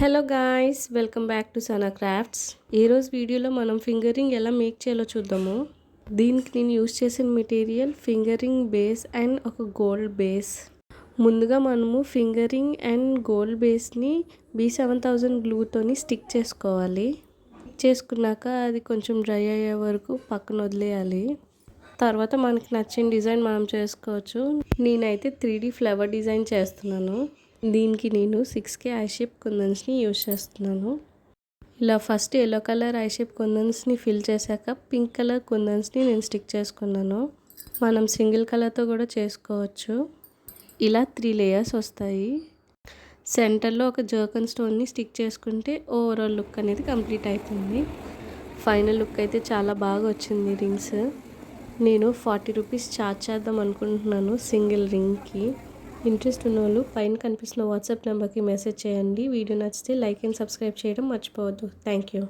Hello guys, welcome back to Sana crafts. ఈరోజు వీడియోలో మనం ఫింగరింగ్ ఎలా మేక్ చేయాలో చూద్దాము. దీనికి నేను యూస్ చేసిన మెటీరియల్ ఫింగరింగ్ బేస్ అండ్ ఒక గోల్డ్ బేస్. ముందుగా మనము ఫింగరింగ్ అండ్ గోల్డ్ బేస్ని B7000 గ్లూతోని స్టిక్ చేసుకోవాలి. స్టిక్ చేసుకున్నాక అది కొంచెం డ్రై అయ్యే వరకు పక్కన వదిలేయాలి. తర్వాత మనకి నచ్చిన డిజైన్ మనం చేసుకోవచ్చు. నేనైతే 3D ఫ్లవర్ డిజైన్ చేస్తున్నాను. దీనికి నేను 6K ఐ షేప్ కుందన్స్ని యూజ్ చేస్తున్నాను. ఇలా first yellow colour eye shape కుందన్స్ని ఫిల్ చేశాక పింక్ కలర్ కుందన్స్ని నేను స్టిక్ చేసుకున్నాను. మనం సింగిల్ కలర్తో కూడా చేసుకోవచ్చు. ఇలా 3 లేయర్స్ వస్తాయి. సెంటర్లో ఒక జర్కన్ స్టోన్ని స్టిక్ చేసుకుంటే ఓవరాల్ లుక్ అనేది కంప్లీట్ అవుతుంది. ఫైనల్ లుక్ అయితే చాలా బాగా వచ్చింది. రింగ్స్ నేను 40 రూపీస్ ఛార్జ్ చేద్దాం అనుకుంటున్నాను సింగిల్ రింగ్కి. ఇంట్రెస్ట్ ఉన్న వాళ్ళు పైన కనిపిస్తున్న వాట్సాప్ నెంబర్కి మెసేజ్ చేయండి. వీడియో నచ్చితే లైక్ అండ్ సబ్స్క్రైబ్ చేయడం మర్చిపోవద్దు. Thank you.